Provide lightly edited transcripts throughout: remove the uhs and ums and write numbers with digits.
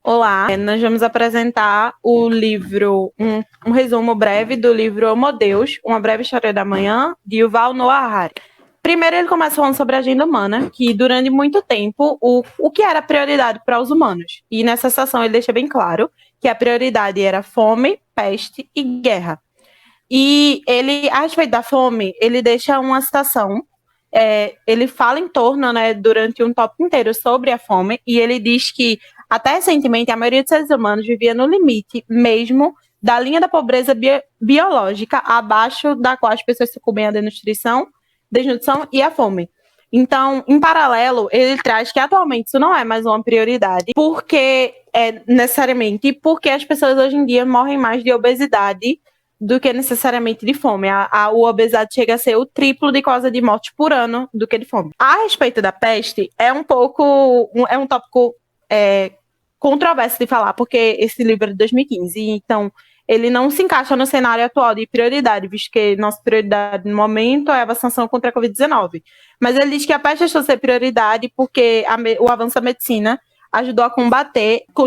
Olá, nós vamos apresentar o livro, um resumo breve do livro Homo Deus, Uma Breve História da Manhã, de Yuval Noah Harari. Primeiro ele começa falando sobre a agenda humana, que durante muito tempo, o que era prioridade para os humanos. E nessa sessão ele deixa bem claro que a prioridade era fome, peste e guerra. E ele, a respeito da fome, ele deixa uma citação. Ele fala em torno, né, durante um tópico inteiro sobre a fome, e ele diz que, até recentemente, a maioria dos seres humanos vivia no limite mesmo da linha da pobreza biológica, abaixo da qual as pessoas sucumbem à desnutrição e à fome. Então, em paralelo, ele traz que atualmente isso não é mais uma prioridade, porque as pessoas hoje em dia morrem mais de obesidade do que necessariamente de fome. A obesidade chega a ser o triplo de causa de morte por ano do que de fome. A respeito da peste, é um tópico controverso de falar, porque esse livro é de 2015, então ele não se encaixa no cenário atual de prioridade, visto que nossa prioridade no momento é a vacinação contra a Covid-19. Mas ele diz que a peste deixou de ser prioridade porque o avanço da medicina ajudou a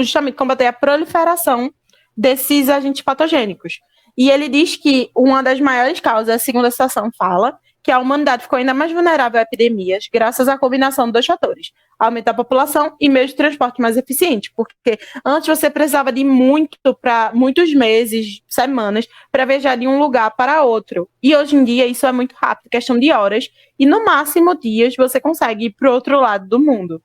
justamente combater a proliferação desses agentes patogênicos. E ele diz que uma das maiores causas, a segunda citação fala, que a humanidade ficou ainda mais vulnerável a epidemias graças à combinação de dois fatores: aumento da população e meios de transporte mais eficientes, porque antes você precisava de muitos meses, semanas, para viajar de um lugar para outro. E hoje em dia isso é muito rápido, questão de horas, e no máximo dias você consegue ir para o outro lado do mundo.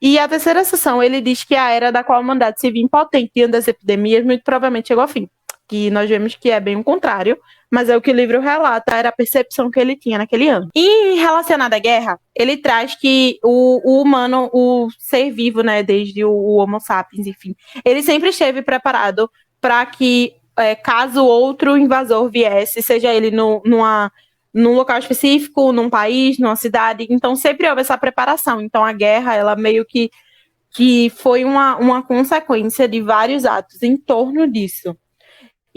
E a terceira seção, ele diz que a era da qual a humanidade se viu impotente diante das epidemias muito provavelmente chegou ao fim, que nós vemos que é bem o contrário, mas é o que o livro relata, era a percepção que ele tinha naquele ano. E relacionado à guerra, ele traz que o humano, o ser vivo, né, desde o Homo sapiens, enfim, ele sempre esteve preparado para que, caso outro invasor viesse, seja ele num local específico, num país, numa cidade, então sempre houve essa preparação. Então a guerra, ela meio que foi uma consequência de vários atos em torno disso.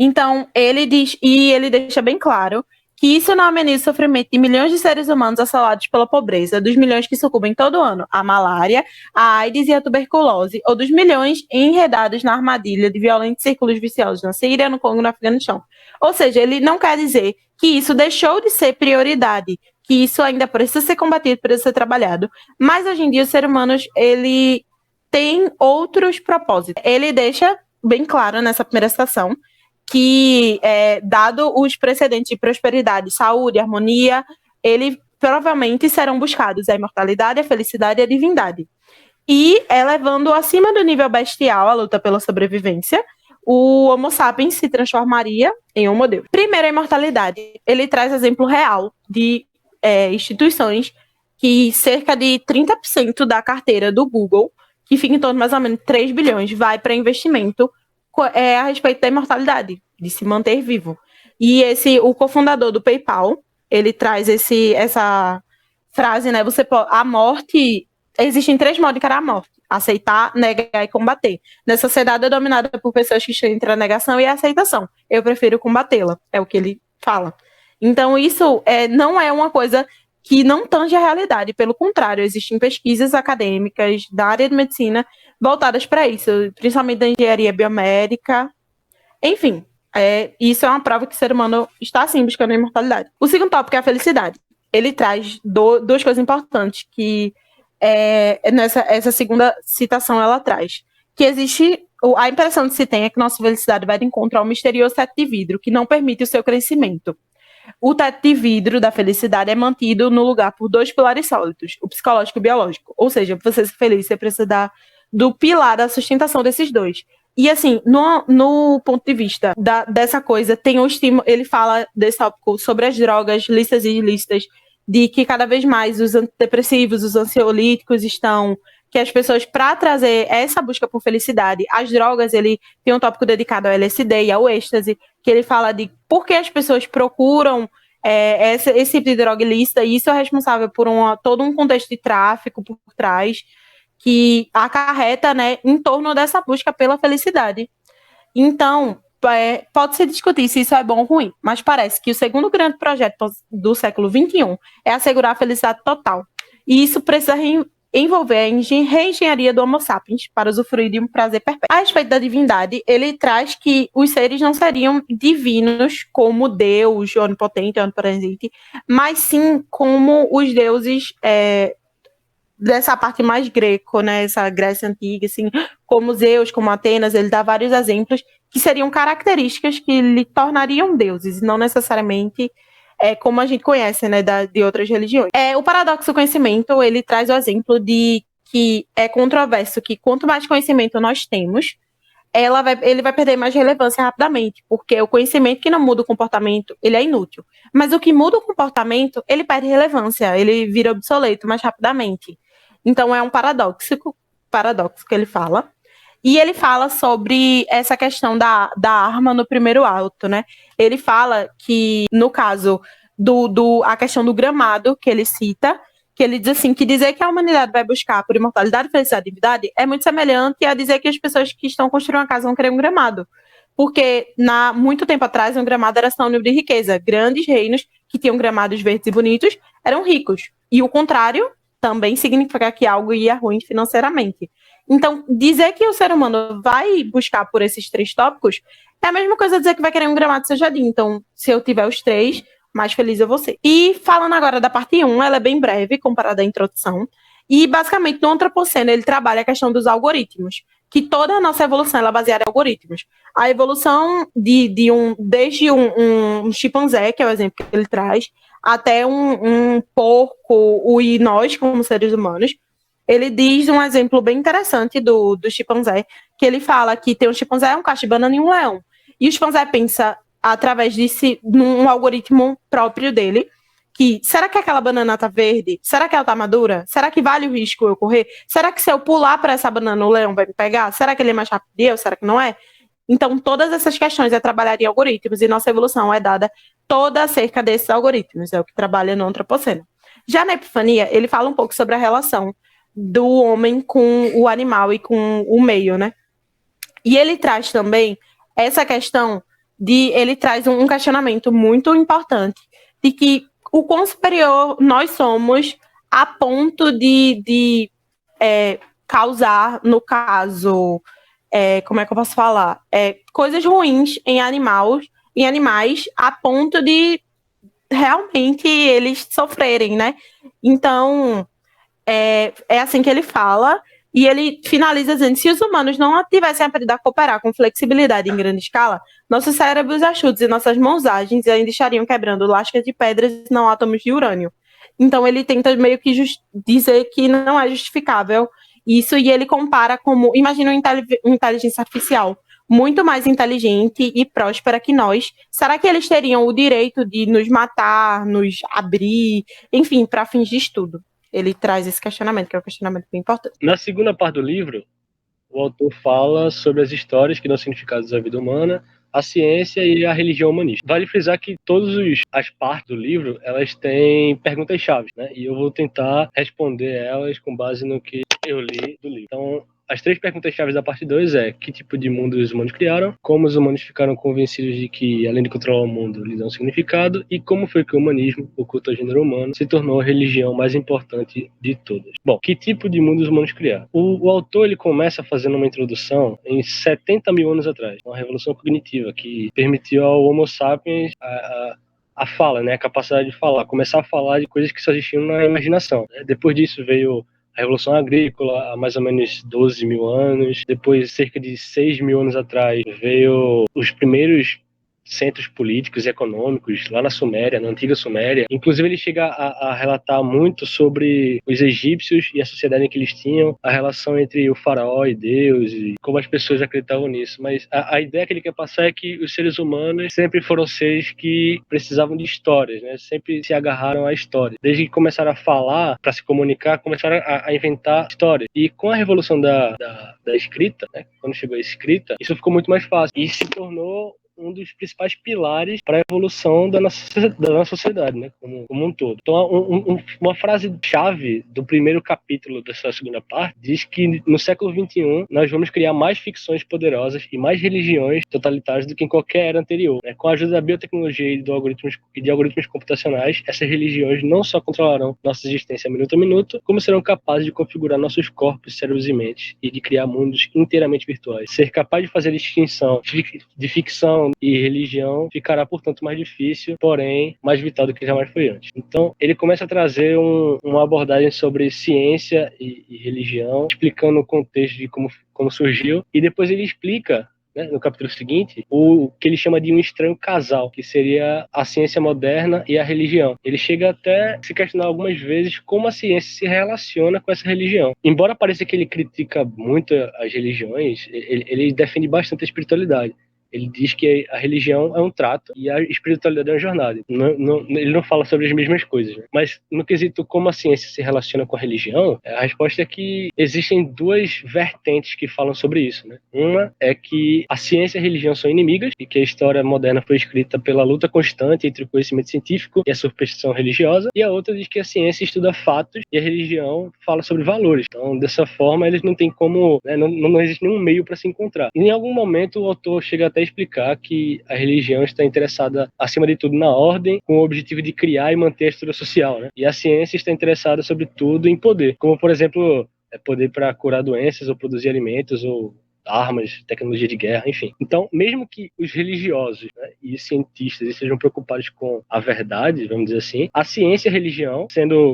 Então, ele diz, e ele deixa bem claro, que isso não ameniza o sofrimento de milhões de seres humanos assolados pela pobreza, dos milhões que sucumbem todo ano à malária, à AIDS e à tuberculose, ou dos milhões enredados na armadilha de violentos círculos viciosos na Síria, no Congo e no Afeganistão. Ou seja, ele não quer dizer que isso deixou de ser prioridade, que isso ainda precisa ser combatido, precisa ser trabalhado, mas hoje em dia o ser humano, ele tem outros propósitos. Ele deixa bem claro nessa primeira citação que, dado os precedentes de prosperidade, saúde, harmonia, eles provavelmente serão buscados a imortalidade, a felicidade e a divindade. E, elevando acima do nível bestial a luta pela sobrevivência, o Homo sapiens se transformaria em Homo Deus. Primeiro, a imortalidade. Ele traz exemplo real de instituições que cerca de 30% da carteira do Google, que fica em torno de mais ou menos 3 bilhões, vai para investimento a respeito da imortalidade, de se manter vivo. E o cofundador do PayPal, ele traz essa frase, né? A morte, existem 3 modos de encarar a morte: aceitar, negar e combater. Nessa sociedade é dominada por pessoas que estão entre a negação e a aceitação. Eu prefiro combatê-la, é o que ele fala. Então isso não é uma coisa que não tange a realidade, pelo contrário, existem pesquisas acadêmicas da área de medicina voltadas para isso, principalmente da engenharia biomédica. Enfim, isso é uma prova que o ser humano está, sim, buscando a imortalidade. O segundo tópico é a felicidade. Ele traz duas coisas importantes que essa segunda citação ela traz. Que existe, a impressão que se tem é que nossa felicidade vai de encontro ao misterioso teto de vidro, que não permite o seu crescimento. O teto de vidro da felicidade é mantido no lugar por 2 pilares sólidos, o psicológico e o biológico. Ou seja, para você ser feliz, você precisa do pilar da sustentação desses dois. E assim, no ponto de vista dessa coisa, tem o estímulo, ele fala desse tópico sobre as drogas, listas e ilícitas, de que cada vez mais os antidepressivos, os ansiolíticos que as pessoas, para trazer essa busca por felicidade, as drogas, ele tem um tópico dedicado ao LSD e ao êxtase, que ele fala de por que as pessoas procuram esse tipo de droga ilícita, e isso é responsável por todo um contexto de tráfico por trás, que acarreta, né, em torno dessa busca pela felicidade. Então, pode-se discutir se isso é bom ou ruim, mas parece que o segundo grande projeto do século XXI é assegurar a felicidade total. E isso precisa envolver a reengenharia do Homo sapiens para usufruir de um prazer perpétuo. A respeito da divindade, ele traz que os seres não seriam divinos como Deus, onipotente, onipresente, mas sim como os deuses dessa parte mais greco, né, essa Grécia antiga, assim, como Zeus, como Atenas. Ele dá vários exemplos que seriam características que lhe tornariam deuses, e não necessariamente como a gente conhece, né, de outras religiões. O paradoxo do conhecimento, ele traz o exemplo de que é controverso que quanto mais conhecimento nós temos, ele vai perder mais relevância rapidamente, porque o conhecimento que não muda o comportamento, ele é inútil. Mas o que muda o comportamento, ele perde relevância, ele vira obsoleto mais rapidamente. Então é um paradoxo que ele fala. E ele fala sobre essa questão da arma no primeiro ato, né? Ele fala que, no caso a questão do gramado, que ele cita, que ele diz assim, que dizer que a humanidade vai buscar por imortalidade, felicidade e divindade é muito semelhante a dizer que as pessoas que estão construindo uma casa vão querer um gramado. Porque, muito tempo atrás, um gramado era sinônimo de riqueza. Grandes reinos que tinham gramados verdes e bonitos eram ricos. E o contrário também significa que algo ia ruim financeiramente. Então, dizer que o ser humano vai buscar por esses 3 tópicos é a mesma coisa dizer que vai querer um gramado de jardim. Então, se eu tiver os 3, mais feliz eu vou ser. E falando agora da parte 1, ela é bem breve comparada à introdução. E, basicamente, no Antropoceno, ele trabalha a questão dos algoritmos. Que toda a nossa evolução ela é baseada em algoritmos. A evolução desde um chimpanzé, que é o exemplo que ele traz, até um porco, e nós, como seres humanos. Ele diz um exemplo bem interessante do chimpanzé, que ele fala que tem um chimpanzé, um cacho de banana e um leão. E o chimpanzé pensa, através disso, num algoritmo próprio dele, que será que aquela banana tá verde? Será que ela tá madura? Será que vale o risco eu correr? Será que se eu pular para essa banana o leão vai me pegar? Será que ele é mais rápido que eu? Será que não é? Então, todas essas questões é trabalhar em algoritmos, e nossa evolução é dada toda acerca desses algoritmos, é o que trabalha no Antropoceno. Já na Epifania, ele fala um pouco sobre a relação do homem com o animal e com o meio, né? E ele traz também essa questão ele traz um questionamento muito importante de que o quão superior nós somos a ponto de causar, no caso, como é que eu posso falar? Coisas ruins em animais a ponto de realmente eles sofrerem, né? Então, é assim que ele fala, e ele finaliza dizendo: se os humanos não tivessem aprendido a cooperar com flexibilidade em grande escala, nossos cérebros achutos e nossas mãos ágeis ainda estariam quebrando lascas de pedras e não átomos de urânio. Então ele tenta meio que dizer que não é justificável isso, e ele compara como, imagina uma inteligência artificial muito mais inteligente e próspera que nós. Será que eles teriam o direito de nos matar, nos abrir, enfim, para fins de estudo? Ele traz esse questionamento, que é um questionamento bem importante. Na segunda parte do livro, o autor fala sobre as histórias que dão significados da vida humana, a ciência e a religião humanista. Vale frisar que todas as partes do livro, elas têm perguntas-chave, né? E eu vou tentar responder elas com base no que eu li do livro. Então, as 3 perguntas-chave da parte 2 é: que tipo de mundo os humanos criaram? Como os humanos ficaram convencidos de que, além de controlar o mundo, lhes dão significado? E como foi que o humanismo, o culto ao gênero humano, se tornou a religião mais importante de todas? Bom, que tipo de mundo os humanos criaram? O autor ele começa fazendo uma introdução em 70 mil anos atrás, uma revolução cognitiva que permitiu ao Homo sapiens a fala, né, a capacidade de falar, começar a falar de coisas que só existiam na imaginação. Depois disso veio a Revolução Agrícola, há mais ou menos 12 mil anos. Depois, cerca de 6 mil anos atrás, veio os primeiros centros políticos e econômicos lá na Suméria, na antiga Suméria. Inclusive, ele chega a relatar muito sobre os egípcios e a sociedade que eles tinham, a relação entre o faraó e Deus, e como as pessoas acreditavam nisso. Mas a ideia que ele quer passar é que os seres humanos sempre foram seres que precisavam de histórias, né? Sempre se agarraram à história. Desde que começaram a falar, para se comunicar, começaram a inventar histórias. E com a revolução da escrita, né? Quando chegou a escrita, isso ficou muito mais fácil. E se tornou um dos principais pilares para a evolução da nossa sociedade, né, como um todo. Então, uma frase-chave do primeiro capítulo dessa segunda parte diz que no século XXI nós vamos criar mais ficções poderosas e mais religiões totalitárias do que em qualquer era anterior. Né? Com a ajuda da biotecnologia e de algoritmos computacionais, essas religiões não só controlarão nossa existência minuto a minuto, como serão capazes de configurar nossos corpos, cérebros e mentes e de criar mundos inteiramente virtuais. Ser capaz de fazer a distinção de ficção e religião ficará, portanto, mais difícil, porém, mais vital do que jamais foi antes. Então, ele começa a trazer uma abordagem sobre ciência e religião, explicando o contexto de como surgiu, e depois ele explica, né, no capítulo seguinte, o que ele chama de um estranho casal, que seria a ciência moderna e a religião. Ele chega até a se questionar algumas vezes como a ciência se relaciona com essa religião. Embora pareça que ele critica muito as religiões, ele defende bastante a espiritualidade. Ele diz que a religião é um trato e a espiritualidade é uma jornada. Ele não fala sobre as mesmas coisas, né? Mas no quesito como a ciência se relaciona com a religião, a resposta é que existem duas vertentes que falam sobre isso, né? Uma é que a ciência e a religião são inimigas e que a história moderna foi escrita pela luta constante entre o conhecimento científico e a superstição religiosa. E a outra diz que a ciência estuda fatos e a religião fala sobre valores. Então, dessa forma, eles não têm como, né, não existe nenhum meio para se encontrar. E em algum momento o autor chega até explicar que a religião está interessada, acima de tudo, na ordem, com o objetivo de criar e manter a estrutura social, né? E a ciência está interessada, sobretudo, em poder, como, por exemplo, poder para curar doenças ou produzir alimentos ou armas, tecnologia de guerra, enfim. Então, mesmo que os religiosos, né, e cientistas estejam preocupados com a verdade, vamos dizer assim, a ciência e a religião,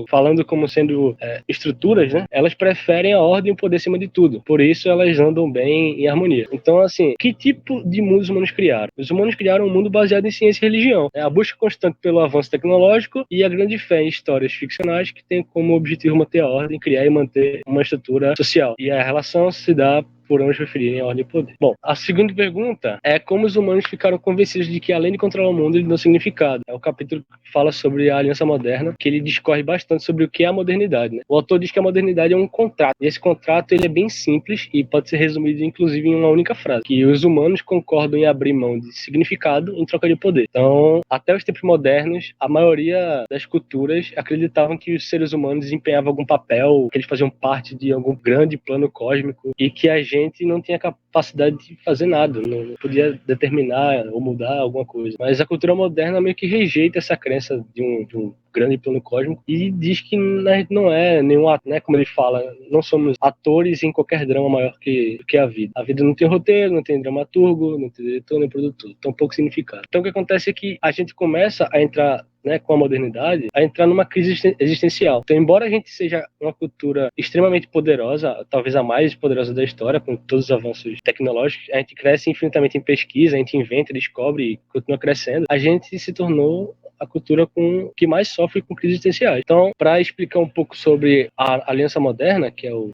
falando como sendo estruturas, né, elas preferem a ordem e o poder acima de tudo. Por isso, elas andam bem em harmonia. Então, assim, que tipo de mundo os humanos criaram? Os humanos criaram um mundo baseado em ciência e religião. A busca constante pelo avanço tecnológico e a grande fé em histórias ficcionais que têm como objetivo manter a ordem, criar e manter uma estrutura social. E a relação se dá por ambos preferirem a ordem e poder. Bom, a segunda pergunta é como os humanos ficaram convencidos de que, além de controlar o mundo, ele deu significado. É o capítulo que fala sobre a aliança moderna, que ele discorre bastante sobre o que é a modernidade, né? O autor diz que a modernidade é um contrato, e esse contrato ele é bem simples e pode ser resumido, inclusive, em uma única frase, que os humanos concordam em abrir mão de significado em troca de poder. Então, até os tempos modernos, a maioria das culturas acreditavam que os seres humanos desempenhavam algum papel, que eles faziam parte de algum grande plano cósmico e que a gente não tinha capacidade de fazer nada, não podia determinar ou mudar alguma coisa. Mas a cultura moderna meio que rejeita essa crença de um grande plano cósmico e diz que não é nenhum ato, né? Como ele fala, não somos atores em qualquer drama maior que a vida. A vida não tem roteiro, não tem dramaturgo, não tem diretor, nem produtor. Tão pouco significado. Então o que acontece é que a gente começa a entrar, né, com a modernidade, a entrar numa crise existencial. Então, embora a gente seja uma cultura extremamente poderosa, talvez a mais poderosa da história, com todos os avanços tecnológicos, a gente cresce infinitamente em pesquisa, a gente inventa, descobre e continua crescendo, a gente se tornou a cultura que mais sofre com crises existenciais. Então, para explicar um pouco sobre a Aliança Moderna, que é o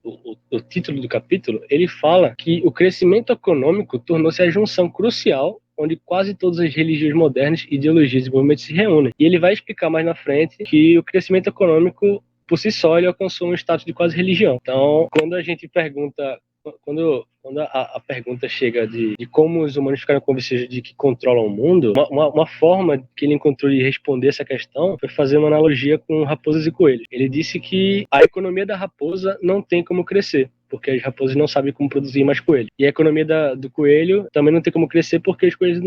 título do capítulo, ele fala que o crescimento econômico tornou-se a junção crucial onde quase todas as religiões modernas, ideologias e movimentos se reúnem. E ele vai explicar mais na frente que o crescimento econômico, por si só, ele alcançou um status de quase religião. Então, quando a gente pergunta, quando a pergunta chega de como os humanos ficaram convencidos de que controlam o mundo, uma forma que ele encontrou de responder essa questão foi fazer uma analogia com raposas e coelhos. Ele disse que a economia da raposa não tem como crescer, porque as raposas não sabem como produzir mais coelho. E a economia do coelho também não tem como crescer, porque os coelhos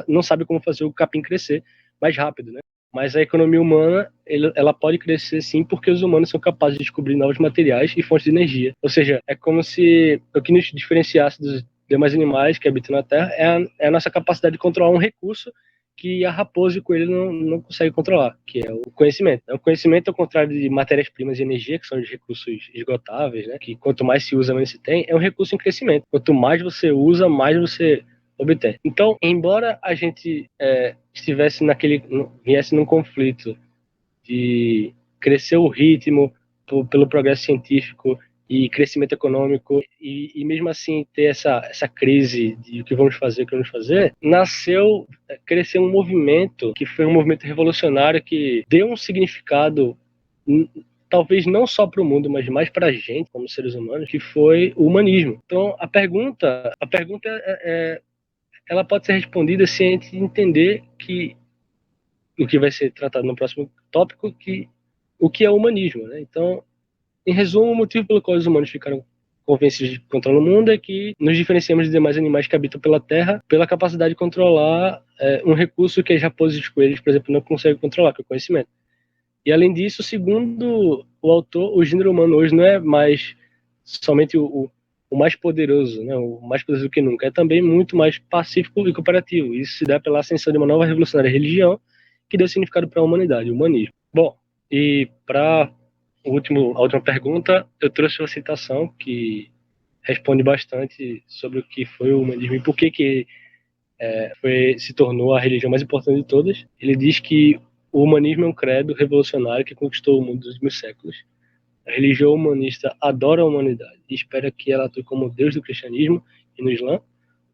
não sabem como fazer o capim crescer mais rápido, né? Mas a economia humana, ela pode crescer sim, porque os humanos são capazes de descobrir novos materiais e fontes de energia. Ou seja, é como se o que nos diferenciasse dos demais animais que habitam na Terra é a nossa capacidade de controlar um recurso que a raposa e o coelho não conseguem controlar, que é o conhecimento. O conhecimento, ao contrário de matérias-primas e energia, que são os recursos esgotáveis, né, que quanto mais se usa, menos se tem, é um recurso em crescimento. Quanto mais você usa, mais você obter. Então, embora a gente viesse num conflito de crescer o ritmo pelo progresso científico e crescimento econômico e mesmo assim ter essa crise de o que vamos fazer, cresceu um movimento que foi um movimento revolucionário que deu um significado talvez não só para o mundo, mas mais para a gente como seres humanos, que foi o humanismo. Então a pergunta ela pode ser respondida se a gente entender que o que vai ser tratado no próximo tópico, que o que é o humanismo, né? Então, em resumo, o motivo pelo qual os humanos ficaram convencidos de controlar o mundo é que nos diferenciamos dos demais animais que habitam pela Terra pela capacidade de controlar um recurso que as raposas e os coelhos, por exemplo, não conseguem controlar, que é o conhecimento. E além disso, segundo o autor, o gênero humano hoje não é mais somente o mais poderoso, né? O mais poderoso do que nunca, é também muito mais pacífico e cooperativo. Isso se dá pela ascensão de uma nova revolucionária religião que deu significado para a humanidade, o humanismo. Bom, e para a última pergunta, eu trouxe uma citação que responde bastante sobre o que foi o humanismo e por que se tornou a religião mais importante de todas. Ele diz que o humanismo é um credo revolucionário que conquistou o mundo dos últimos séculos. A religião humanista adora a humanidade e espera que ela atue como Deus do cristianismo e no Islã,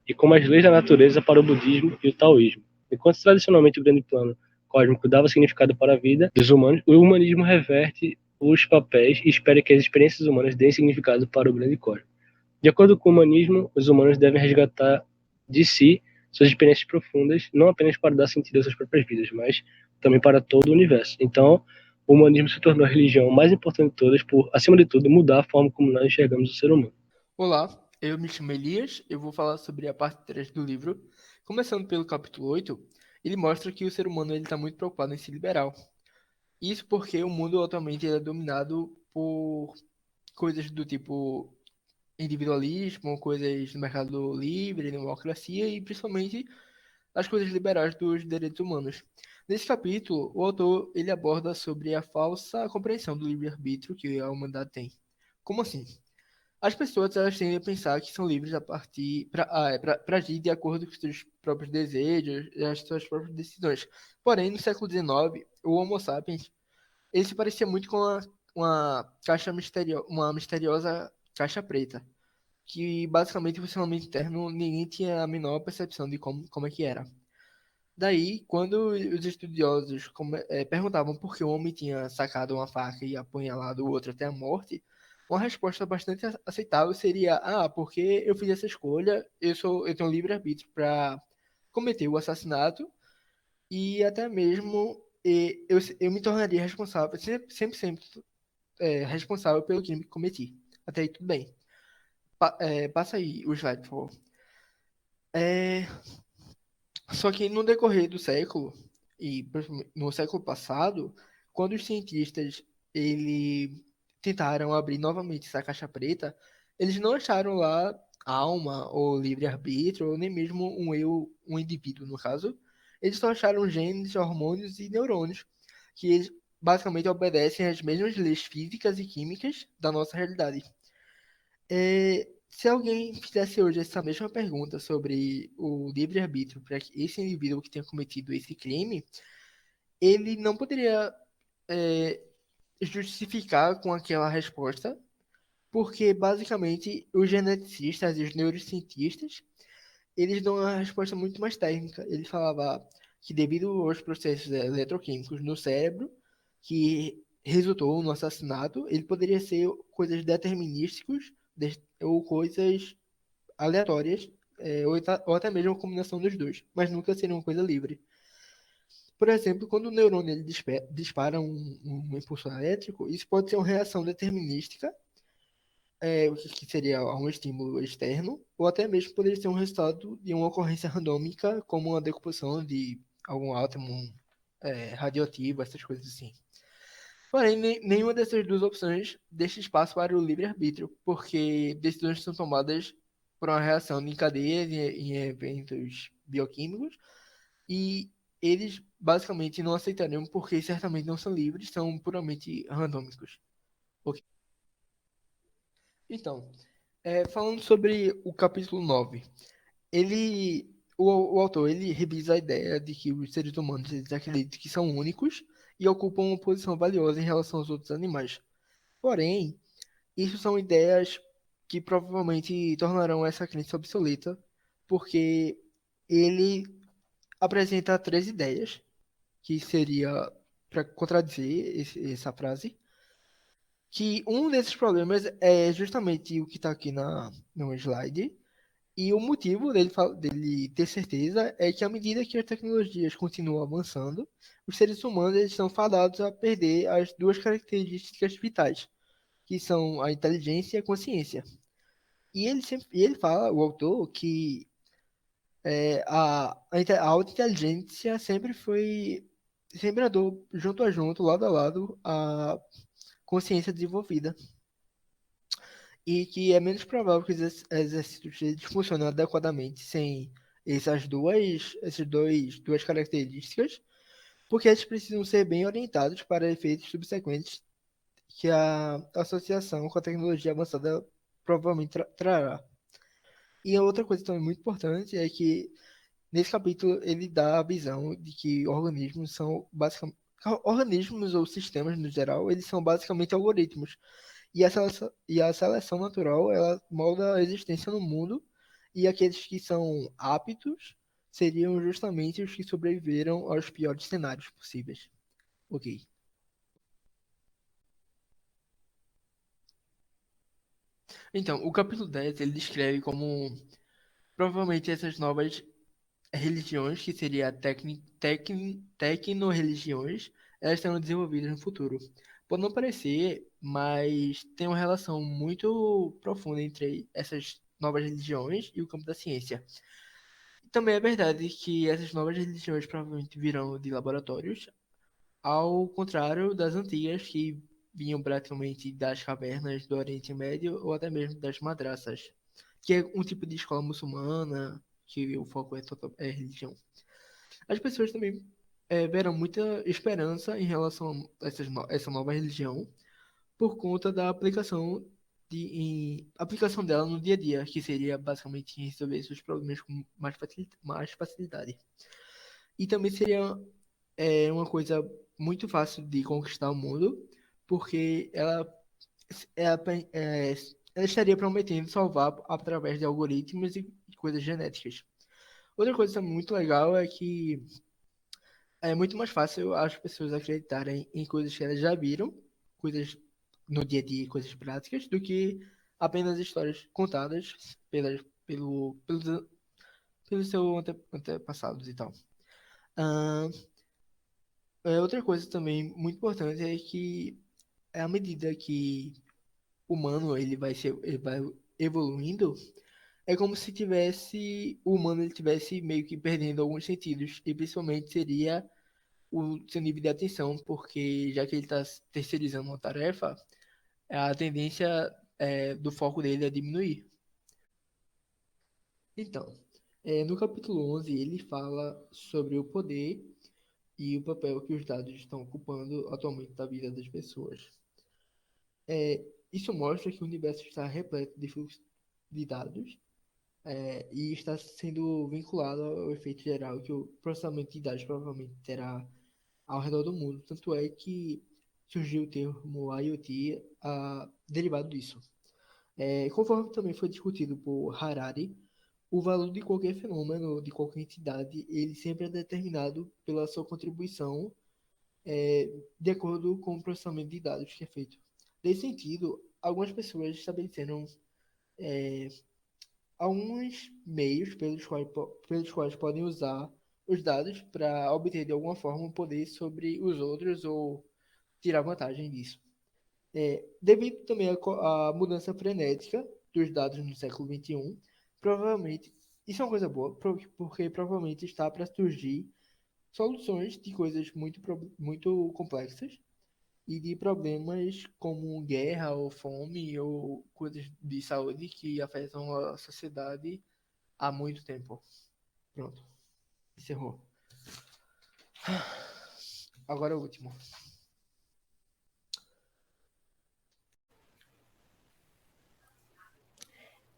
e como as leis da natureza para o budismo e o taoísmo. Enquanto tradicionalmente o grande plano cósmico dava significado para a vida dos humanos, o humanismo reverte os papéis e espera que as experiências humanas deem significado para o grande cósmico. De acordo com o humanismo, os humanos devem resgatar de si suas experiências profundas, não apenas para dar sentido às suas próprias vidas, mas também para todo o universo. Então, o humanismo se tornou a religião mais importante de todas por, acima de tudo, mudar a forma como nós enxergamos o ser humano. Olá, eu me chamo Elias, eu vou falar sobre a parte 3 do livro. Começando pelo capítulo 8, ele mostra que o ser humano está muito preocupado em se liberar. Isso porque o mundo atualmente é dominado por coisas do tipo individualismo, coisas do mercado livre, democracia e principalmente as coisas liberais dos direitos humanos. Nesse capítulo, o autor ele aborda sobre a falsa compreensão do livre-arbítrio que a humanidade tem. Como assim? As pessoas elas tendem a pensar que são livres a partir para agir de acordo com os seus próprios desejos e as suas próprias decisões. Porém, no século XIX, o Homo sapiens ele se parecia muito com uma misteriosa caixa preta, que basicamente o funcionamento interno ninguém tinha a menor percepção de como é que era. Daí, quando os estudiosos perguntavam por que o homem tinha sacado uma faca e apunhalado o outro até a morte, uma resposta bastante aceitável seria: porque eu fiz essa escolha, eu tenho livre-arbítrio para cometer o assassinato e até mesmo eu me tornaria responsável, sempre responsável pelo crime que cometi. Até aí tudo bem. Passa aí o slide, por favor. Só que no decorrer do século, e no século passado, quando os cientistas ele, tentaram abrir novamente essa caixa preta, eles não acharam lá alma ou livre-arbítrio, ou nem mesmo um eu, um indivíduo, no caso. Eles só acharam genes, hormônios e neurônios, que eles basicamente obedecem às mesmas leis físicas e químicas da nossa realidade. Se alguém fizesse hoje essa mesma pergunta sobre o livre-arbítrio para esse indivíduo que tenha cometido esse crime, ele não poderia é, justificar com aquela resposta, porque basicamente os geneticistas e os neurocientistas eles dão uma resposta muito mais técnica. Ele falava que devido aos processos eletroquímicos no cérebro que resultou no assassinato, ele poderia ser coisas determinísticas ou coisas aleatórias, ou até mesmo a combinação dos dois, mas nunca seria uma coisa livre. Por exemplo, quando o neurônio ele dispara um impulso elétrico, isso pode ser uma reação determinística, o que seria um estímulo externo, ou até mesmo poderia ser um resultado de uma ocorrência randômica, como uma decomposição de algum átomo radioativo, essas coisas assim. Porém, nenhuma dessas duas opções deixa espaço para o livre-arbítrio, porque decisões são tomadas por uma reação em cadeias em eventos bioquímicos, e eles basicamente não aceitariam porque certamente não são livres, são puramente randômicos. Ok? Então, falando sobre o capítulo 9, o autor ele revisa a ideia de que os seres humanos eles acreditam que são únicos e ocupam uma posição valiosa em relação aos outros animais. Porém, isso são ideias que provavelmente tornarão essa crença obsoleta, porque ele apresenta três ideias, que seria para contradizer essa frase, que um desses problemas é justamente o que está aqui no slide, E o motivo dele ter certeza é que à medida que as tecnologias continuam avançando, os seres humanos eles estão fadados a perder as duas características vitais, que são a inteligência e a consciência. E ele fala, o autor, que a alta inteligência sempre andou junto a junto, lado a lado, a consciência desenvolvida. E que é menos provável que os exércitos eles funcionem adequadamente sem duas características, porque eles precisam ser bem orientados para efeitos subsequentes que a associação com a tecnologia avançada provavelmente trará. E a outra coisa também muito importante é que nesse capítulo ele dá a visão de que organismos são basicamente organismos ou sistemas no geral, eles são basicamente algoritmos. E a seleção natural, ela molda a existência no mundo, e aqueles que são aptos seriam justamente os que sobreviveram aos piores cenários possíveis. Ok. Então, o capítulo 10 ele descreve como provavelmente essas novas religiões, que seria tecno-religiões, elas serão desenvolvidas no futuro. Pode não parecer, mas tem uma relação muito profunda entre essas novas religiões e o campo da ciência. Também é verdade que essas novas religiões provavelmente virão de laboratórios, ao contrário das antigas que vinham praticamente das cavernas do Oriente Médio ou até mesmo das madraças, que é um tipo de escola muçulmana, que o foco é religião. As pessoas também verão muita esperança em relação a essa nova religião por conta da aplicação dela no dia a dia, que seria basicamente resolver seus problemas com mais facilidade. E também seria uma coisa muito fácil de conquistar o mundo, porque ela estaria prometendo salvar através de algoritmos e coisas genéticas. Outra coisa muito legal é que é muito mais fácil as pessoas acreditarem em coisas que elas já viram, coisas no dia a dia, coisas práticas, do que apenas histórias contadas pelos seus antepassados e tal. Outra coisa também muito importante é que à medida que o humano ele vai evoluindo, é como se o humano ele tivesse meio que perdendo alguns sentidos, e principalmente seria o seu nível de atenção, porque já que ele está terceirizando uma tarefa, a tendência do foco dele é diminuir. Então, no capítulo 11, ele fala sobre o poder e o papel que os dados estão ocupando atualmente na vida das pessoas. Isso mostra que o universo está repleto de fluxos de dados e está sendo vinculado ao efeito geral que o processamento de dados provavelmente terá ao redor do mundo. Tanto é que surgiu o termo IoT derivado disso. Conforme também foi discutido por Harari, o valor de qualquer fenômeno, de qualquer entidade, ele sempre é determinado pela sua contribuição de acordo com o processamento de dados que é feito. Nesse sentido, algumas pessoas estabeleceram alguns meios pelos quais podem usar os dados para obter de alguma forma um poder sobre os outros ou tirar vantagem disso. Devido também à mudança frenética dos dados no século XXI, provavelmente, isso é uma coisa boa, porque provavelmente está para surgir soluções de coisas muito complexas e de problemas como guerra ou fome ou coisas de saúde que afetam a sociedade há muito tempo. Pronto. Encerrou. Agora o último.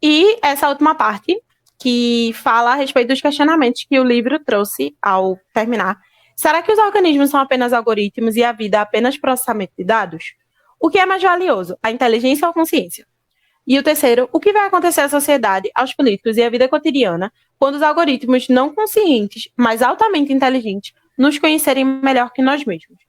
E essa última parte, que fala a respeito dos questionamentos que o livro trouxe ao terminar. Será que os organismos são apenas algoritmos e a vida é apenas processamento de dados? O que é mais valioso, a inteligência ou a consciência? E o terceiro, o que vai acontecer à sociedade, aos políticos e à vida cotidiana quando os algoritmos não conscientes, mas altamente inteligentes, nos conhecerem melhor que nós mesmos?